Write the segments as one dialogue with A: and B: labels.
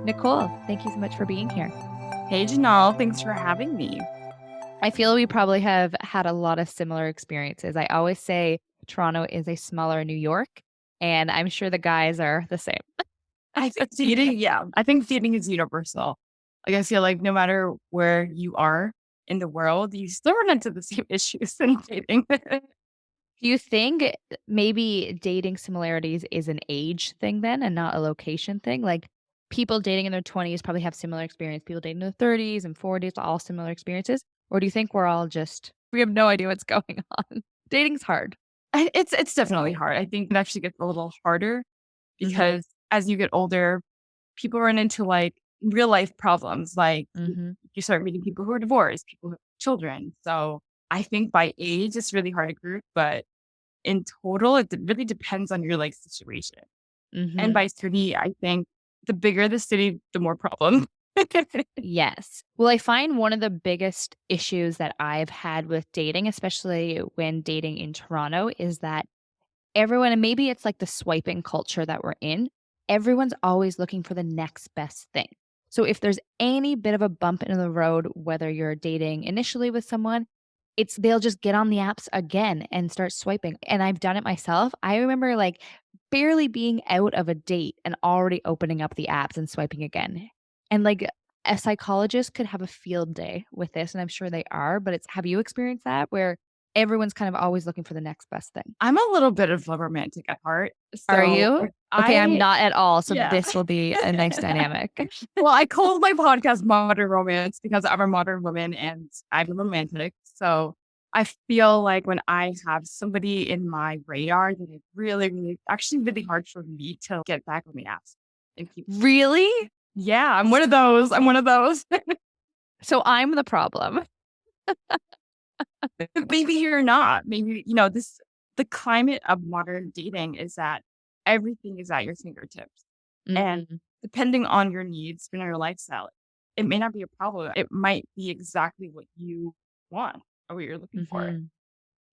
A: Nicole, thank you so much for being here.
B: Hey, Jenelle, thanks for having me.
A: I feel we probably have had a lot of similar experiences. I always say Toronto is a smaller New York, and I'm sure the guys are the same.
B: I think dating, yeah, I think dating is universal. Like, I feel like no matter where you are in the world, you still run into the same issues in dating.
A: Do you think maybe dating similarities is an age thing then and not a location thing? Like people dating in their 20s probably have similar experience. People dating in their 30s and 40s, all similar experiences. Or do you think we're all just, we have no idea what's going on? Dating's hard.
B: It's definitely hard. I think it actually gets a little harder
A: Hmm.
B: because as you get older, people run into like real life problems. Like
A: Hmm.
B: you start meeting people who are divorced, people who have children. So I think by age, it's really hard to group, but in total, really depends on your like situation. And
A: Hmm.
B: by city, I think the bigger the city, the more problem.
A: Yes. Well, I find one of the biggest issues that I've had with dating, especially when dating in Toronto, is that everyone, and maybe it's like the swiping culture that we're in, everyone's always looking for the next best thing. So if there's any bit of a bump in the road, whether you're dating initially with someone, it's they'll just get on the apps again and start swiping. And I've done it myself. I remember like barely being out of a date and already opening up the apps and swiping again. And like a psychologist could have a field day with this, and I'm sure they are, but it's have you experienced that where everyone's kind of always looking for the next best thing?
B: I'm a little bit of a romantic at heart.
A: Are
B: So
A: you? Okay, I'm
B: I,
A: not at all, so
B: yeah.
A: this will be a nice dynamic.
B: Well, I called my podcast Modern Romance because I'm a modern woman and I'm a romantic. So I feel like when I have somebody in my radar that is really actually really hard for me to get back on the apps and keep.
A: Really?
B: Yeah, I'm one of those. I'm one of those.
A: So I'm the problem.
B: Maybe you're not. Maybe, the climate of modern dating is that everything is at your fingertips. And
A: Mhm,
B: depending on your needs and your lifestyle, it may not be a problem. It might be exactly what you want or what you're looking for.
A: mhm.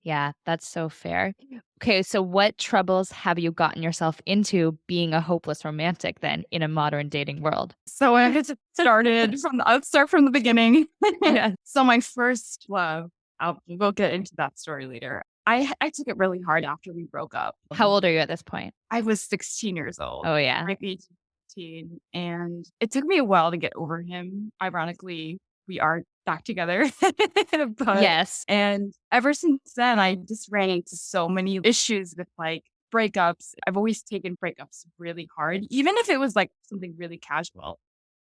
A: Yeah, that's so fair. Okay, so what troubles have you gotten yourself into being a hopeless romantic then in a modern dating world?
B: So I just started I'll start from the beginning.
A: Yeah.
B: So my first love, we'll get into that story later. I took it really hard after we broke up.
A: How old are you at this point?
B: I was 16 years old,
A: Oh, yeah.
B: right age 15, and it took me a while to get over him. Ironically, we are back together, but
A: Yes.
B: and ever since then, I just ran into so many issues with like breakups. I've always taken breakups really hard, even if it was like something really casual.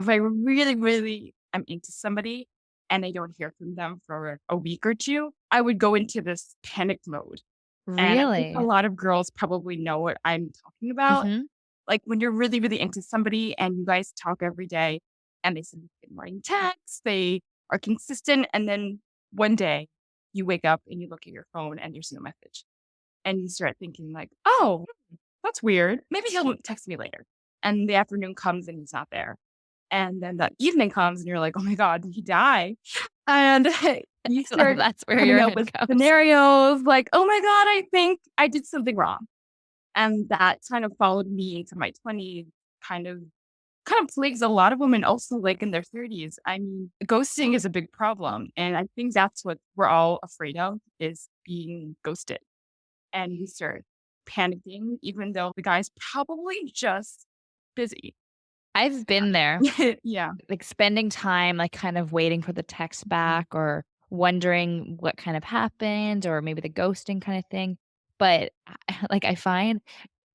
B: If I really, really am into somebody and I don't hear from them for a week or two, I would go into this panic mode. And I think a
A: Really?
B: lot of girls probably know what I'm talking about.
A: Mhm.
B: Like when you're really, really into somebody and you guys talk every day and they send you good morning texts, they are consistent. And then one day you wake up and you look at your phone and there's no message. And you start thinking like, oh, that's weird. Maybe he'll text me later. And the afternoon comes and he's not there. And then that evening comes and you're like, oh my God, did he die? And you
A: I love
B: start
A: that's where
B: coming
A: your
B: up
A: head
B: with
A: goes.
B: scenarios like, oh my God, I think I did something wrong. And that kind of followed me into my 20s, kind of plagues a lot of women also like in their 30s. I mean, ghosting is a big problem. And I think that's what we're all afraid of is being ghosted. And we start panicking, even though the guy's probably just busy.
A: I've been there.
B: Yeah.
A: Like, spending time, like, kind of waiting for the text back or wondering what kind of happened or maybe the ghosting kinda thing. But, like, I find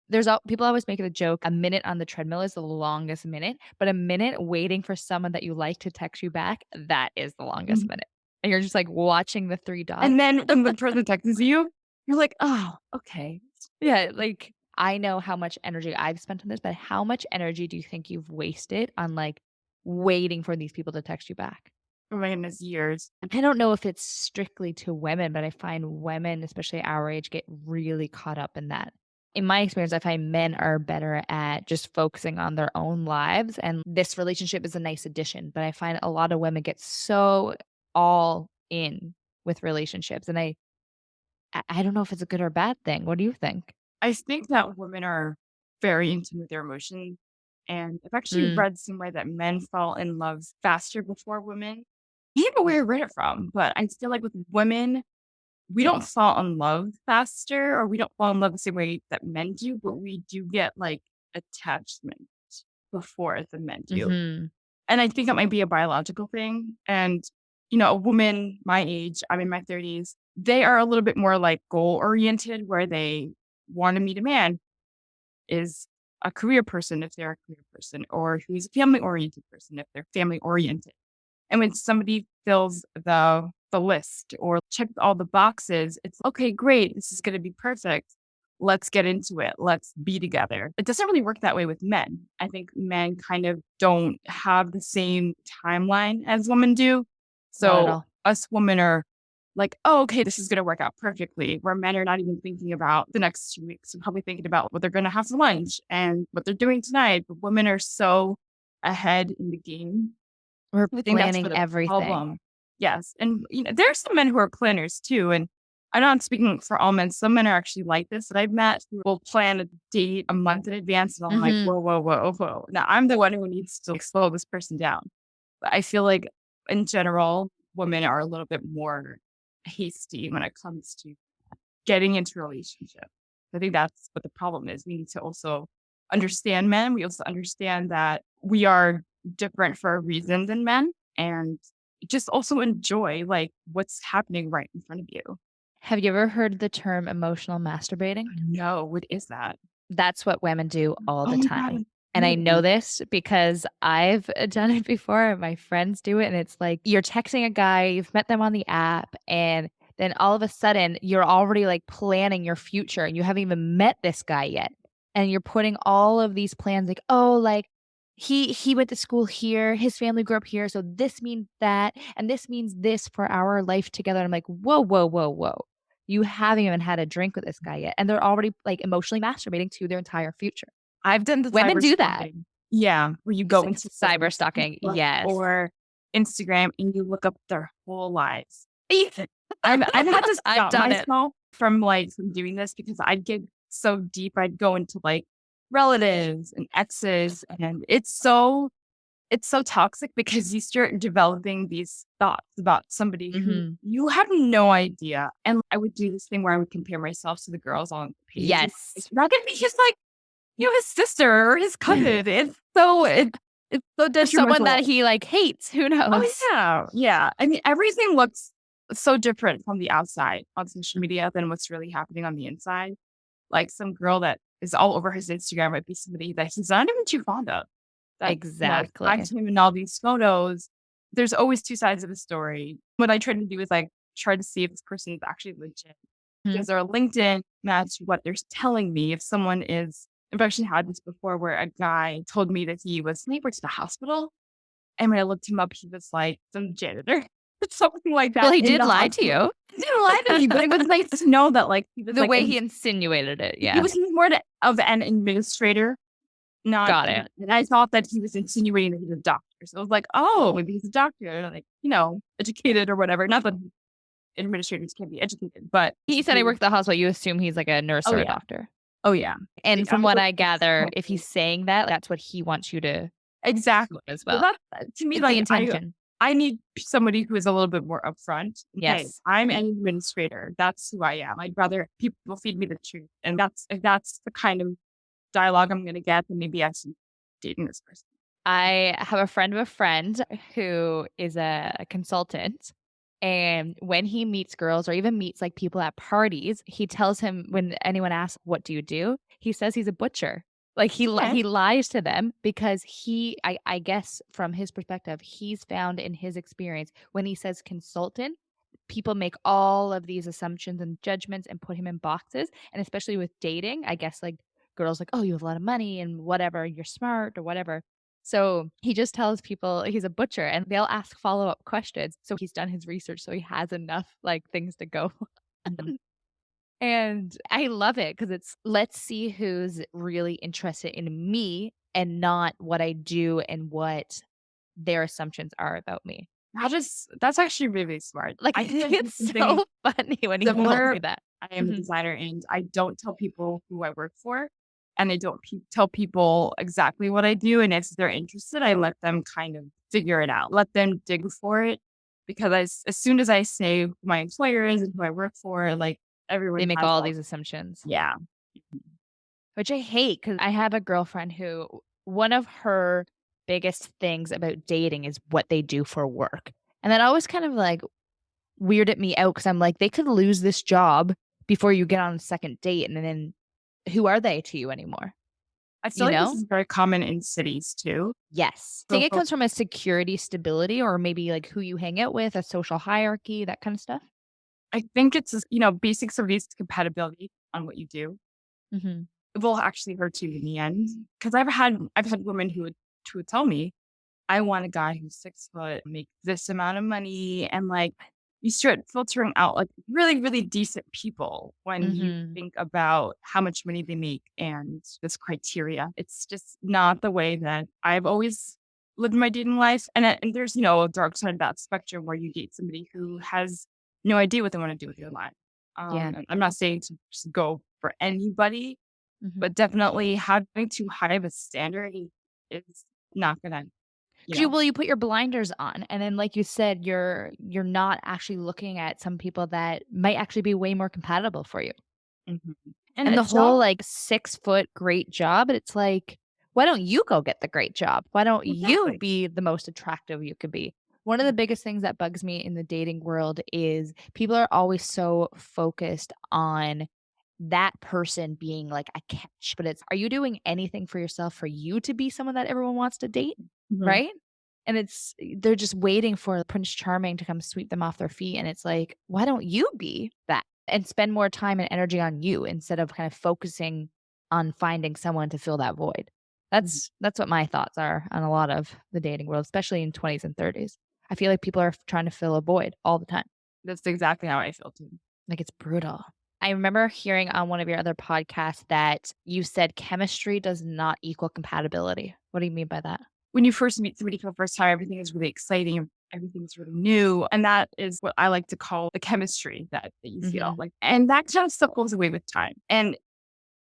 A: there's al people always make the joke, a minute on the treadmill is the longest minute, but a minute waiting for someone that you like to text you back, that is the longest
B: Mhm.
A: minute. And you're just, like, watching the 3 dots.
B: And then when the person texts you, you're like, oh, okay.
A: Yeah, like, I know how much energy I've spent on this, but how much energy do you think you've wasted on, like, waiting for these people to text you back?
B: Oh my goodness, years.
A: I don't know if it's strictly to women, but I find women, especially our age, get really caught up in that. In my experience, I find men are better at just focusing on their own lives, and this relationship is a nice addition. But I find a lot of women get so all in with relationships, and I don't know if it's a good or bad thing. What do you think?
B: I think that women are very in tune with their emotions And I've actually
A: Mm,
B: read somewhere that men fall in love faster before women. I don't know where I read it from, but I feel like with women, we don't fall in love faster, or we don't fall in love the same way that men do, but we do get like attachment before the men do.
A: mhm.
B: And I think that might be a biological thing. And, a woman my age, I'm in my 30s, they are a little bit more like goal oriented, where they want to meet a man is a career person if they're a career person, or who's a family oriented person if they're family oriented. And when somebody fills the list or checks all the boxes, it's okay, great, this is going to be perfect. Let's get into it. Let's be together. It doesn't really work that way with men. I think men kind of don't have the same timeline as women do.
A: Not at
B: So
A: all.
B: us women are like, oh, okay, this is going to work out perfectly. Where men are not even thinking about the next 2 weeks. They're probably thinking about what they're going to have for lunch and what they're doing tonight. But women are so ahead in the game.
A: We're
B: I think that's
A: planning
B: where the
A: everything.
B: problem. Yes, and, there are some men who are planners too, and I'm not speaking for all men. Some men are actually like this that I've met who will plan a date a month in advance, and I'm like,
A: Mhm.
B: "Whoa, whoa, whoa, whoa." Now, I'm the one who needs to, like, slow this person down. But I feel like in general, women are a little bit more hasty when it comes to getting into a relationship. I think that's what the problem is. We need to also understand men. We also understand that we are different for a reason than men, and just also enjoy like what's happening right in front of you.
A: Have you ever heard the term emotional masturbating?
B: No, what is that?
A: That's what women do all
B: Oh
A: the
B: my
A: time.
B: God.
A: And I know
B: No.
A: this because I've done it before, and my friends do it, and it's like you're texting a guy, you've met them on the app, and then all of a sudden you're already like planning your future and you haven't even met this guy yet. And you're putting all of these plans like, "Oh, like he went to school here, his family grew up here, so this means that, and this means this for our life together." And I'm like, "Whoa, whoa, whoa, whoa. You haven't even had a drink with this guy yet, and they're already, like, emotionally masturbating to their entire future."
B: I've done the
A: Women
B: cyber
A: do that.
B: stalking. Yeah, where you go into
A: Cyber
B: someone's
A: stalking,
B: Facebook
A: yes.
B: or Instagram and you look up their whole lives. Ethan, I've had to
A: I've
B: stop
A: done it.
B: myself from doing this because I'd get so deep. I'd go into like relatives and exes, and it's so toxic because you start developing these thoughts about somebody who
A: Mhm.
B: you have no idea. And I would do this thing where I would compare myself to the girls on the page. And
A: Yes.
B: it's not gonna be just like his sister or his cousin. It's so
A: Or someone
B: detrimental.
A: that he, like, hates, who
B: Oh,
A: knows?
B: yeah, yeah. I mean, everything looks so different from the outside on social media than what's really happening on the inside. Like, some girl that is all over his Instagram might be somebody that he's not even too fond of, that, is
A: Exactly.
B: tagged him in all these photos. There's always 2 sides of the story. What I try to do is, like, try to see if this person is actually legit.
A: Mhm.
B: Does their LinkedIn match what they're telling me? If someone is I've actually had this before where a guy told me that he was neighbor to the hospital, and when I looked him up, he was like some janitor, something like
A: Well,
B: that
A: he
B: in
A: did
B: the
A: lie to
B: hospital.
A: you.
B: He didn't lie to me, but it was nice to know that, like, he was,
A: The
B: like,
A: way he insinuated it,
B: he
A: yeah.
B: was more of an administrator, not
A: Got it.
B: and I thought that he was insinuating that he's a doctor. So I was like, "Oh, maybe he's a doctor, like, educated or whatever." Not that administrators can't be educated, but
A: He said he worked at the hospital, you assume he's, like, a nurse
B: oh,
A: or a
B: yeah.
A: doctor.
B: Oh, yeah.
A: And
B: I
A: from what
B: was
A: I gather, if
B: so
A: he's saying that, that's what he wants you to
B: exactly.
A: as
B: So
A: well.
B: that to me,
A: It's the
B: like,
A: intention.
B: I need somebody who is a little bit more upfront. Okay,
A: Yes.
B: I'm an administrator. That's who I am. I'd rather people feed me the truth. And if that's the kind of dialogue I'm gonna get, then maybe I should dating this person.
A: I have a friend of a friend who is a consultant, and when he meets girls or even meets, like, people at parties, he tells him when anyone asks, "What do you do?" He says he's a butcher. Like,
B: Okay.
A: he lies to them because I guess from his perspective, he's found in his experience when he says consultant, people make all of these assumptions and judgments and put him in boxes, and especially with dating, I guess, like, girls like, "Oh, you have a lot of money and whatever, you're smart," or whatever. So, he just tells people he's a butcher, and they'll ask follow-up questions, so he's done his research, so he has enough, like, things to go
B: Mhm.
A: on. And I love it because it's, "Let's see who's really interested in me and not what I do and what their assumptions are about me."
B: That's actually really smart.
A: Like,
B: I think I do
A: it's
B: something
A: so funny when he tells me
B: similar.
A: that.
B: I am a
A: Mhm.
B: designer and I don't tell people who I work for. and I don't tell people exactly what I do. And if they're interested, I let them kind of figure it out, let them dig for it. Because as soon as I say who my employer is and who I work for, like
A: They
B: everyone
A: make
B: has
A: all
B: all,
A: these assumptions,
B: yeah.
A: which I hate because I have a girlfriend who one of her biggest things about dating is what they do for work. And that always kind of like weirded me out because I'm like, they could lose this job before you get on a second date. And then who are they to you anymore?
B: I feel
A: You
B: like this
A: know?
B: is very common in cities too.
A: Yes. I
B: So
A: think it comes from a security stability or maybe like who you hang out with, a social hierarchy, that kind of stuff.
B: I think it's just, basics of these compatibility on what you do.
A: Mhm.
B: It will actually hurt you in the end. Because I've had women who would tell me, I want a guy who's 6 foot, make this amount of money, and like you start filtering out like really, really decent people when you
A: Mhm.
B: think about how much money they make and this criteria. It's just not the way that I've always lived my dating life. And there's, a dark side of that spectrum where you date somebody who has no idea what they want to do with their life.
A: Yeah.
B: And I'm not saying to just go for anybody,
A: Mhm.
B: but definitely having too high of a standard is not gonna, you
A: 'Cause you
B: know.
A: well, you put your blinders on, and then, like you said, you're not actually looking at some people that might actually be way more compatible for you.
B: Mhm. And
A: And
B: a
A: the whole,
B: job
A: like, 6 foot great job, it's like, why don't you go get the great job? Why don't you
B: exactly.
A: be the most attractive you could be? One of the biggest things that bugs me in the dating world is people are always so focused on that person being like a catch, but it's, are you doing anything for yourself for you to be someone that everyone wants to date?
B: Mhm.
A: Right? And they're just waiting for Prince Charming to come sweep them off their feet, and it's like, why don't you be that and spend more time and energy on you instead of kind of focusing on finding someone to fill that void?
B: Mhm.
A: That's what my thoughts are on a lot of the dating world, especially in 20s and 30s. I feel like people are trying to fill a void all the time.
B: That's exactly how I feel too.
A: Like, it's brutal. I remember hearing on one of your other podcasts that you said chemistry does not equal compatibility. What do you mean by that?
B: When you first meet somebody for the first time, everything is really exciting and everything's really new. And that is what I like to call the chemistry that you feel
A: Mhm.
B: like. And that kind of stuff goes away with time. And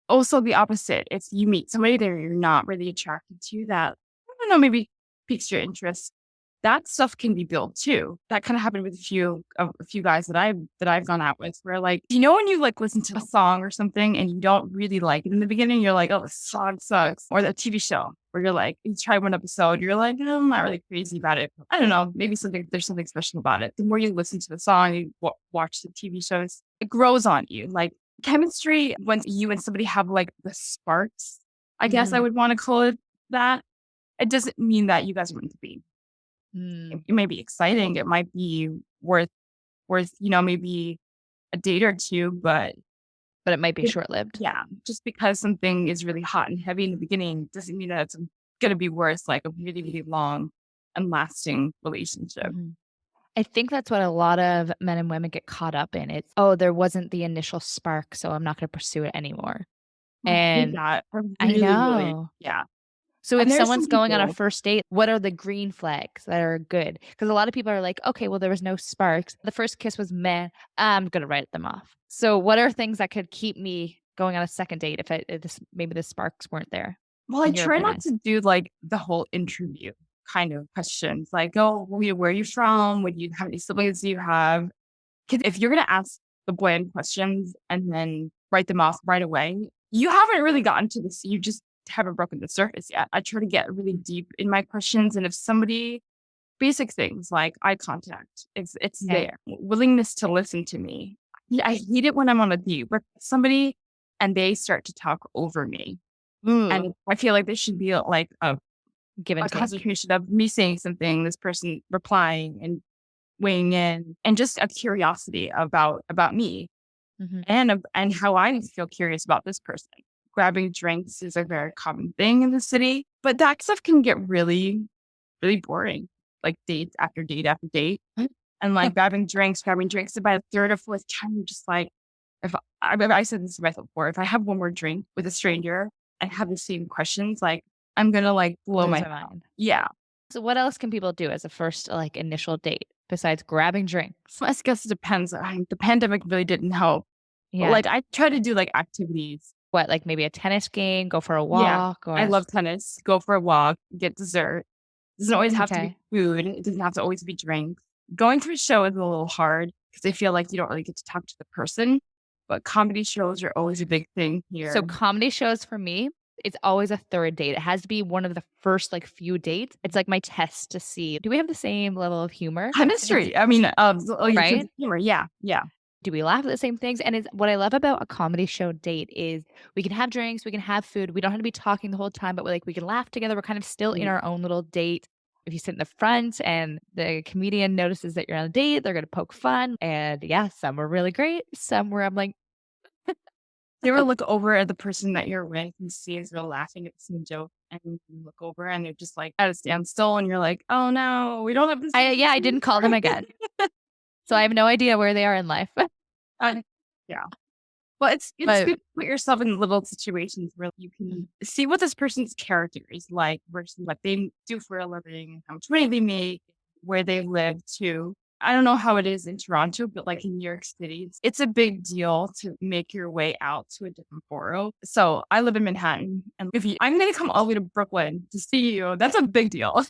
B: also the opposite. If you meet somebody that you're not really attracted to, that I don't know, maybe piques your interest. That stuff can be built too. That kind of happened with a few guys that I've gone out with, where like when you like listen to a song or something and you don't really like it in the beginning, you're like, oh, this song sucks, or the TV show where you're like, you try one episode, you're like, no, I'm not really crazy about it. I don't know, maybe there's something special about it. The more you listen to the song, you watch the TV shows, it grows on you. Like chemistry, when you and somebody have like the sparks, I guess I
A: Mhm.
B: would want to call it that. It doesn't mean that you guys are meant to be. It,
A: Mm.
B: it may be exciting. It might be worth, maybe a date or two, but
A: But it might be
B: it,
A: short-lived.
B: yeah, just because something is really hot and heavy in the beginning doesn't mean that it's going to be worth like a really, really long and lasting relationship.
A: Mhm. I think that's what a lot of men and women get caught up in. It's, "Oh, there wasn't the initial spark, so I'm not gonna pursue it anymore."
B: I hate
A: And
B: that. I
A: I
B: really, really,
A: know.
B: yeah.
A: So if
B: And there's some
A: someone's going on a
B: people,
A: first date, what are the green flags that are good? Because a lot of people are like, "Okay, well, there was no sparks. The first kiss was meh. I'm gonna write them off." So what are things that could keep me going on a second date if this maybe the sparks weren't there,
B: well, I
A: in your
B: try not
A: opinion?
B: to do like the whole interview kind of questions, like, oh, where are you from? How many siblings do you have? Because if you're going to ask the bland questions and then write them off right away, you haven't really gotten to this. You just haven't broken the surface yet. I try to get really deep in my questions. And if somebody, basic things like eye contact, it's
A: Okay.
B: there, willingness to listen to me. Yeah, I hate it when I'm on a date with somebody and they start to talk over me.
A: Ooh.
B: And I feel like there should be like
A: Give and
B: a
A: take.
B: concentration of me saying something, this person replying and weighing in, and just a curiosity about me
A: Mhm.
B: and how I feel curious about this person. Grabbing drinks is a very common thing in the city, but that stuff can get really, really boring. Like date after date after date, and like grabbing drinks. And by the third or fourth time, you're just like, I said this to myself before, if I have one more drink with a stranger and have the same questions, like I'm gonna like blow my
A: Lose
B: head
A: my
B: off.
A: mind.
B: Yeah.
A: So what else can people do as a first, like, initial date besides grabbing drinks?
B: So I guess it depends. The pandemic really didn't help. But
A: Yeah.
B: like I try to do like activities
A: What, like maybe a tennis game, go for a
B: Yeah,
A: walk,
B: I
A: or
B: love tennis. Go for a walk, get dessert. Doesn't always have to be
A: okay.
B: food. It doesn't have to always be drinks. Going to a show is a little hard because I feel like you don't really get to talk to the person, but comedy shows are always a big thing
A: So
B: here.
A: comedy shows for me, it's always a 3rd date. It has to be one of the first, like, few dates. It's like my test to see, do we have the same level of humor? It's
B: Chemistry. I mean, oh, your sense
A: right?
B: of humor. Yeah, yeah.
A: Do we laugh at the same things? And it's what I love about a comedy show date is we can have drinks, we can have food, we don't have to be talking the whole time, but we can laugh together. We're kind of still in
B: Mm.
A: our own little date. If you sit in the front and the comedian notices that you're on a date, they're gonna poke fun. And yeah, some were really great. Some where I'm like,
B: You ever look over at the person that you're with and see as they're laughing at the same joke, and you look over and they're just like at a standstill, and you're like, "Oh no, we don't have the same
A: I
B: sense of
A: didn't call them
B: humor."
A: again. So I have no idea where they are in life.
B: Yeah. Well, it's
A: But
B: good to put yourself in little situations where you can see what this person's character is like versus what they do for a living, how much money they make, where they live too. I don't know how it is in Toronto, but like in New York City, it's a big deal to make your way out to a different borough. So I live in Manhattan, and if you, I'm going to come all the way to Brooklyn to see you, that's a big deal,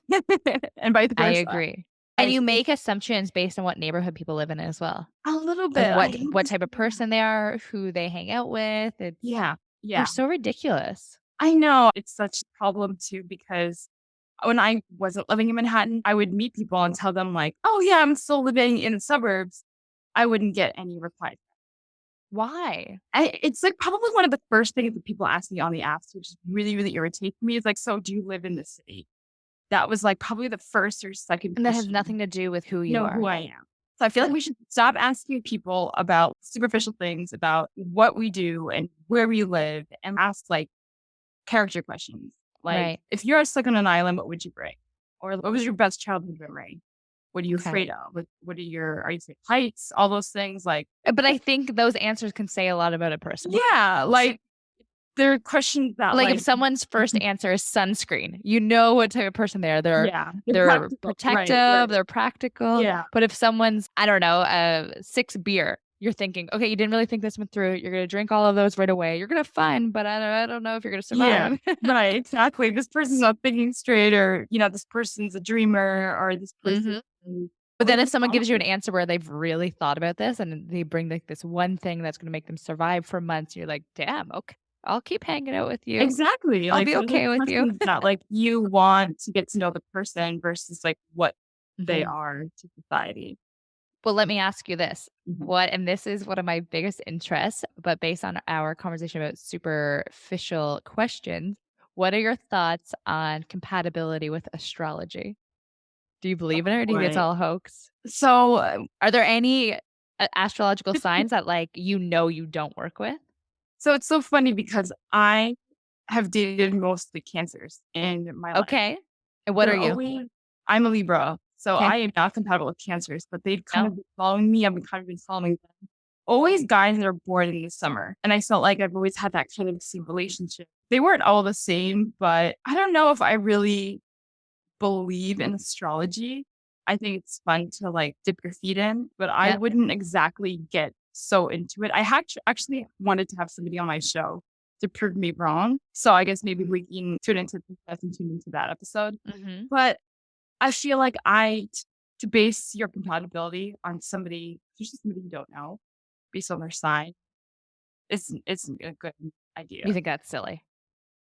B: and vice
A: I
B: versa.
A: agree. And
B: I
A: you make assumptions based on what neighborhood people live in as well.
B: a little
A: Like
B: bit. I hate
A: what
B: this.
A: type of person they are, who they hang out with.
B: Yeah,
A: We're
B: yeah.
A: so ridiculous.
B: I know it's such a problem too because when I wasn't living in Manhattan, I would meet people and tell them like, "Oh yeah, I'm still living in the suburbs." I wouldn't get any replies.
A: Why?
B: It's like probably one of the first things that people ask me on the apps, which really, really irritates me. Is like, "So do you live in the city?" That was like probably the first or second
A: And that has
B: question.
A: nothing to do with who you
B: Know who
A: are.
B: I am. So I feel like we should stop asking people about superficial things, about what we do and where we live, and ask like character questions. Like,
A: Right.
B: if you're stuck on an island, what would you bring? Or what was your best childhood memory? What are you
A: Okay.
B: afraid of? Are you afraid of heights? All those things. Like,
A: But I think those answers can say a lot about a person.
B: yeah, like there are questions that
A: Like if
B: like,
A: someone's first answer is sunscreen, you know what type of person they are.
B: yeah, they're
A: They're
B: practical. Right,
A: protective,
B: right.
A: they're practical.
B: Yeah,
A: But if someone's, I don't know, 6 beer, you're thinking, okay, you didn't really think this one through. You're gonna drink all of those right away. You're gonna have fun, but I don't know if you're gonna
B: yeah,
A: survive.
B: right, exactly. This person's not thinking straight, or this person's a dreamer, or this person
A: Mhm. But
B: always
A: then if
B: has
A: someone gives you an
B: conflict.
A: answer where they've really thought about this and they bring like this one thing that's gonna make them survive for months, you're like, damn, okay, I'll keep hanging out with you.
B: Exactly.
A: I'll
B: Like
A: be
B: those are
A: okay with you.
B: questions that like you want to get to know the person versus like what they
A: Mhm.
B: are to society.
A: Well, let me ask you this.
B: Mhm.
A: What and this is one of my biggest interests, but based on our conversation about superficial questions, what are your thoughts on compatibility with astrology? Do you believe in it or do you think it's
B: Boy.
A: all a hoax?
B: So,
A: Are there any astrological signs that like you don't work with?
B: so it's so funny because I have dated mostly cancers in my life.
A: Okay. And what are
B: They're
A: you?
B: always I'm a Libra, so
A: Okay.
B: I am not compatible with cancers, but they've kind
A: No.
B: of been following me. I've been kind of been following them. Always guys that are born in the summer. And I felt like I've always had that kind of same relationship. They weren't all the same, but I don't know if I really believe in astrology. I think it's fun to like dip your feet in, but I
A: Yep.
B: wouldn't exactly get so into it. I actually wanted to have somebody on my show to prove me wrong. So I guess maybe we can tune into that episode.
A: Mhm.
B: But I feel like to base your compatibility on somebody, especially somebody you don't know, based on their sign, isn't a good
A: You
B: idea.
A: think that's silly?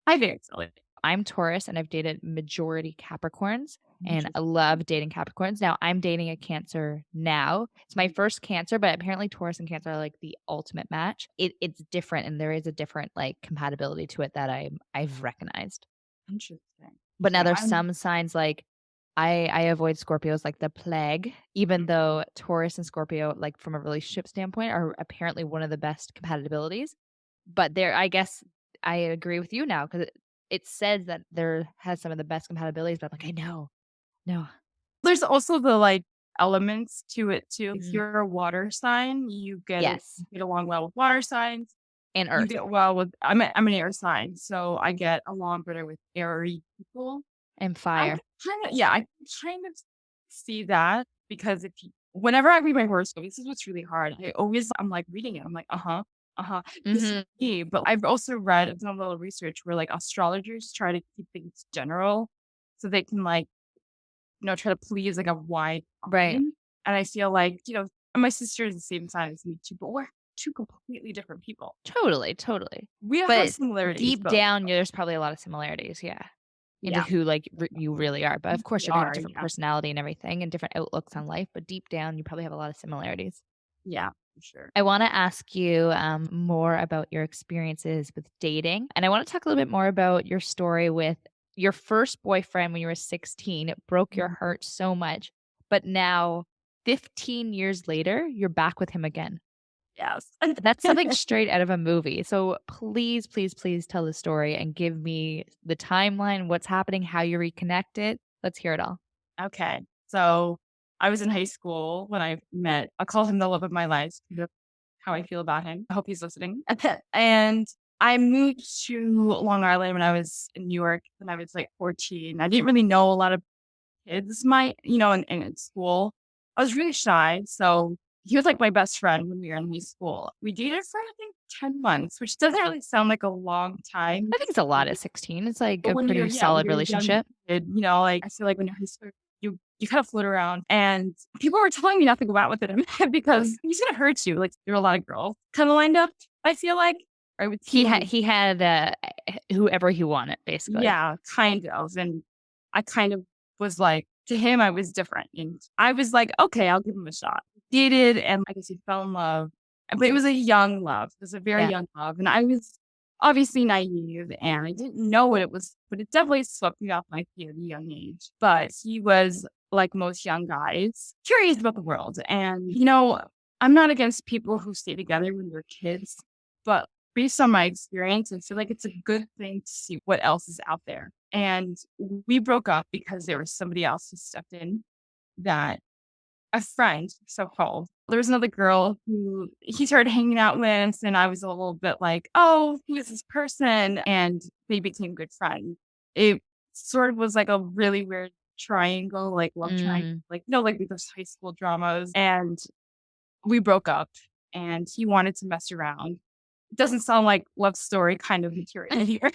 B: I think it's silly.
A: I'm Taurus and I've dated majority Capricorns and I
B: Interesting.
A: love dating Capricorns. Now I'm dating a Cancer now. It's my first Cancer, but apparently Taurus and Cancer are like the ultimate match. It's different and there is a different like compatibility to it that I've recognized.
B: Interesting.
A: But now
B: Yeah,
A: there's
B: I'm
A: some signs like I avoid Scorpios like the plague, even though Taurus and Scorpio, like from a relationship standpoint, are apparently one of the best compatibilities. But there I guess I agree with you now 'cause it says that there has some of the best compatibilities, but I'm like, "I know. No."
B: There's also the, like, elements to it too. If
A: Mhm.
B: you're a water sign,
A: Yes,
B: you get along well with water signs.
A: and
B: You
A: Earth
B: get well with I'm an air sign, so I get along better with airy people.
A: and
B: I
A: fire.
B: I kind of see that because if you whenever I read my horoscope, this is what's really hard. I'm like reading it. I'm like, uh-huh, Uh-huh. This is
A: Mhm.
B: me, but I've also read, I've done a little research where, like, astrologers try to keep things general so they can, like, try to please, like, a wide
A: Right.
B: audience, and I feel like, and my sister is the same sign as me too, but we're 2 completely different people.
A: Totally, totally.
B: We have
A: But
B: similarities,
A: deep
B: but
A: down, there's probably a lot of similarities, yeah, into
B: yeah,
A: who, like, you really are. But, of course,
B: we
A: you're gonna have
B: are,
A: different
B: yeah.
A: personality and everything and different outlooks on life, but deep down, you probably have a lot of similarities.
B: Yeah, for sure.
A: I wanna ask you, more about your experiences with dating, and I wanna talk a little bit more about your story with your first boyfriend when you were 16. It broke your
B: Mhm.
A: heart so much, but now 15 years later, you're back with him again.
B: Yes.
A: That's something straight out of a movie. So please, please, please tell the story and give me the timeline, what's happening, how you reconnected. Let's hear it all.
B: Okay. So, I was in high school when I met, I'll call him the love of my life, that's how I feel about him. I hope he's listening. And I moved to Long Island when I was in New York when I was, like, 14. I didn't really know a lot of kids in school. I was really shy, so he was, like, my best friend when we were in high school. We dated for, I think, 10 months, which doesn't really sound like a long time
A: I think
B: to
A: it's a lot
B: date,
A: at 16. It's like
B: but
A: a pretty
B: when
A: solid
B: you're a young
A: relationship.
B: kid, like, I feel like when you're in high school, you kind of float around, and people were telling me not to go out with him because he's gonna hurt you. Like, there were a lot of girls kinda lined up, I feel like, or with teens.
A: He had, whoever he wanted, basically.
B: Yeah, kind of, and I kind of was like, to him, I was different, and I was like, "Okay, I'll give him a shot." Dated, and I guess he fell in love, but it was a young love. It was a very
A: Yeah.
B: young love, and I was obviously naive, and I didn't know what it was, but it definitely swept me off my feet at a young age. But he was, like most young guys, curious about the world, and, I'm not against people who stay together when they're kids, but based on my experience, I feel like it's a good thing to see what else is out there. And we broke up because there was somebody else who stepped in, that a friend, so called. There was another girl who he started hanging out with, and I was a little bit like, "Oh, who is this person?" And they became good friends. It sort of was like a really weird triangle, like love triangle,
A: Mm.
B: like like those high school dramas. And we broke up, and he wanted to mess around. Doesn't sound like love story kind of material here.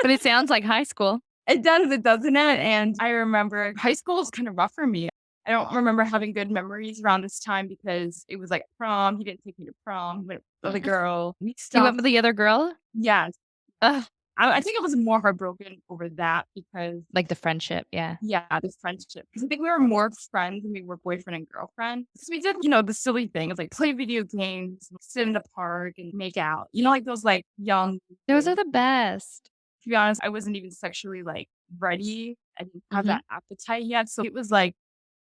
A: But it sounds like high school.
B: It doesn't it? And I remember high school was kind of rough for me. I don't remember having good memories around this time because it was like prom. He didn't take me to prom, but the other girl, we
A: He went
B: stopped.
A: with the other girl?
B: Yes.
A: Ugh,
B: I think I was more heartbroken over that because,
A: like the friendship, yeah.
B: yeah, the friendship. Because I think we were more friends than we were boyfriend and girlfriend. Because we did, the silly things like play video games, sit in the park and make out. Like those like young
A: Those are
B: things.
A: the best.
B: To be honest, I wasn't even sexually, like, ready. I didn't have
A: Mhm.
B: that appetite yet, so it was, like,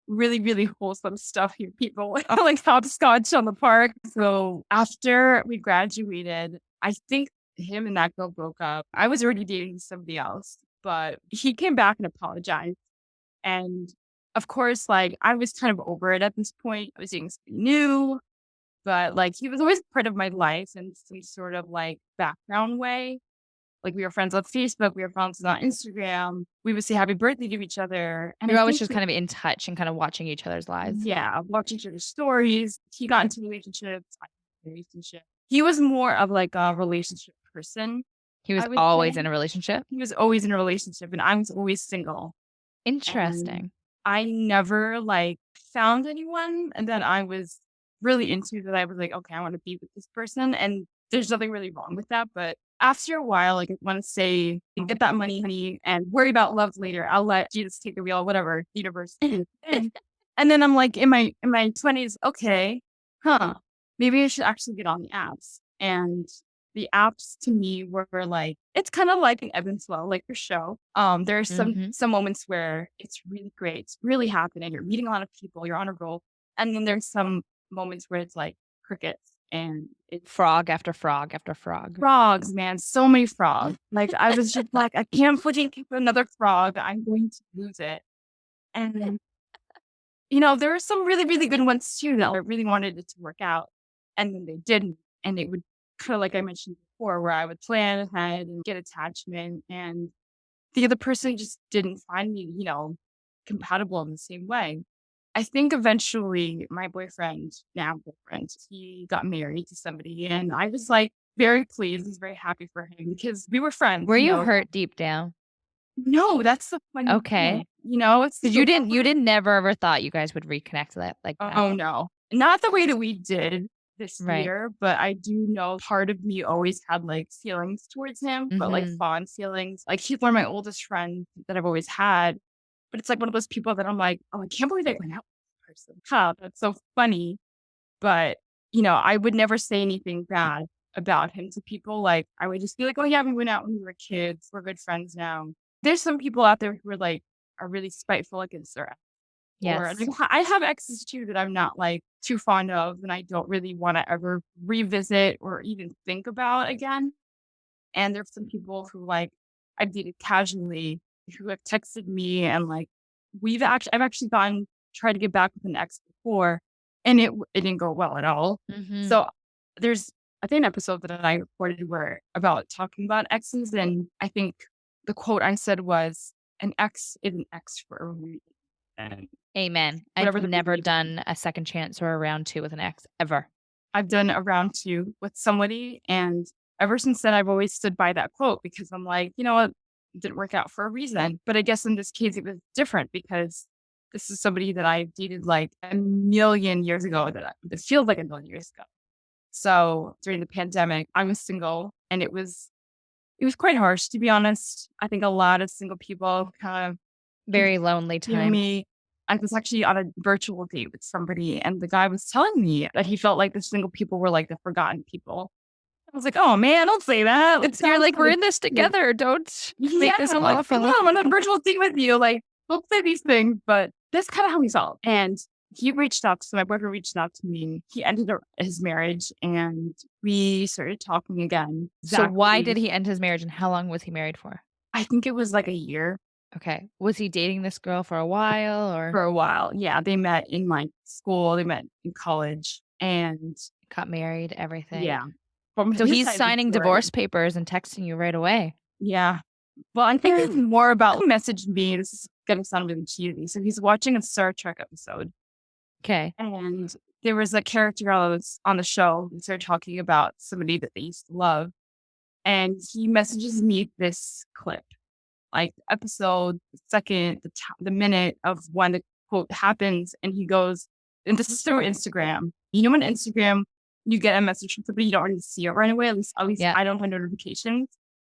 B: really, really wholesome stuff here. People like hopscotch on the park. So after we graduated, I think him and that girl broke up. I was already dating somebody else, but he came back and apologized. And of course, like, I was kind of over it at this point. I was dating somebody new, but, like, he was always part of my life in some sort of, like, background way. Like, we were friends on Facebook, we were friends on Instagram, we would say happy birthday to each other, and I
A: You're always
B: think
A: just kind of in touch and kind of watching each other's lives.
B: yeah, watch each other's stories. He got into relationships, I got into a relationship. He was more of, like, a relationship person,
A: He was
B: I would
A: always
B: say.
A: in a relationship?
B: He was always in a relationship, and I was always single, and
A: Interesting.
B: I never, like, found anyone, and then I was really into that. I was like, "Okay, I wanna be with this person," and there's nothing really wrong with that, but after a while, like, I wanna say, "Get that money, honey, and worry about love later. I'll let Jesus take the wheel, whatever, the universe." And then I'm like, in my 20s, "Okay, huh, maybe I should actually get on the apps." And the apps to me were like, it's kind of like an ebb and flow, like your show. There's some
A: Mhm.
B: some moments where it's really great, it's really happening. You're meeting a lot of people, you're on a roll, and then there's some moments where it's like crickets, and it's
A: Frog after frog after frog.
B: frogs, man, so many frogs. Like I was just like, I can't fucking keep another frog. I'm going to lose it. And there were some really, really good ones too that I really wanted it to work out, and then they didn't. And it would kind of like I mentioned before, where I would plan ahead and get attachment, and the other person just didn't find me, compatible in the same way. I think eventually my boyfriend, now boyfriend, he got married to somebody, and I was, like, very pleased, was very happy for him because we were friends,
A: Were
B: you
A: you
B: know?
A: hurt deep down?
B: No, that's the funny
A: Okay.
B: thing, you know? It's
A: 'Cause
B: the
A: you didn't never ever thought you guys would reconnect that like that.
B: Oh, no. Not the way that we did this
A: Right.
B: year, but I do know part of me always had, like, feelings towards him, but, like,
A: Mhm.
B: fond feelings. Like, he's one of my oldest friends that I've always had, but it's, like, one of those people that I'm like, "Oh, I can't believe I went out with this person. Huh, that's so funny." But, I would never say anything bad about him to people. Like, I would just be like, "Oh, yeah, we went out when we were kids. We're good friends now." There's some people out there who are, like, are really spiteful against their ex, or
A: Yes.
B: like, I have exes too that I'm not, like, too fond of, and I don't really wanna ever revisit or even think about again. And there's some people who, like, I've dated casually who have texted me and, like, I've actually tried to get back with an ex before, and it didn't go well at all.
A: Mhm.
B: So, there's I think an episode that I recorded where about talking about exes, and I think the quote I said was, "An ex is an ex for a reason." And
A: Amen. I've
B: whatever the reason
A: never
B: may be.
A: done a second chance or a round 2 with an ex, ever.
B: I've done a round 2 with somebody, and ever since then, I've always stood by that quote because I'm like, "You know what? It didn't work out for a reason." But I guess in this case, it was different because this is somebody that I dated, like, a million years ago it feels like a million years ago. So, during the pandemic, I was single, and it was quite harsh, to be honest. I think a lot of single people kind of can
A: Very lonely
B: hear
A: time.
B: me. I was actually on a virtual date with somebody, and the guy was telling me that he felt like the single people were like the forgotten people. I was like, "Oh man, don't say that. It
A: You're
B: sounds
A: like, "We're
B: kind of
A: in this
B: cute."
A: together. Don't
B: Yeah,
A: make this
B: I'm like, "Come
A: awful."
B: on, I'm on a virtual date with you. Like, don't say these things." But that's kind of how he felt. And my boyfriend reached out to me. He ended his marriage, and we started talking again.
A: So why did
B: Exactly.
A: he end his marriage, and how long was he married for?
B: I think it was like a year.
A: Okay. Was he dating this girl for a while or
B: For a while. Yeah, they met in, like, school, they met in college, and
A: got married, everything?
B: yeah. From
A: So
B: his
A: he's
B: side of the
A: signing
B: story.
A: divorce papers and texting you right away.
B: Yeah. Well, I think it's more about he messaged me, this is gonna sound really cheesy. So he's watching a Star Trek episode,
A: 'Kay.
B: and there was a character on the show, and started talking about somebody that they used to love, and he messages me this clip, like, episode, the second, the minute of when the quote happens, and he goes, and this is through Instagram. You know, on Instagram, you get a message from somebody, you don't really see it right away. At least
A: Yep.
B: I don't have notifications.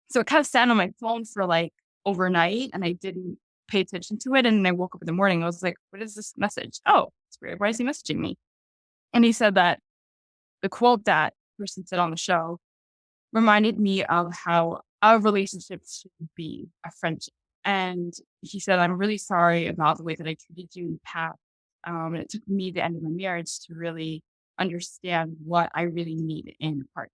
B: So it kind of sat on my phone for like overnight, and I didn't pay attention to it. And then I woke up in the morning. I was like, "What is this message? Oh, it's weird. Why is he messaging me?" And he said that the quote that person said on the show reminded me of how our relationships should be a friendship. And he said, "I'm really sorry about the way that I treated you in the past. And it took me the end of my marriage to really understand what I really need in a partner."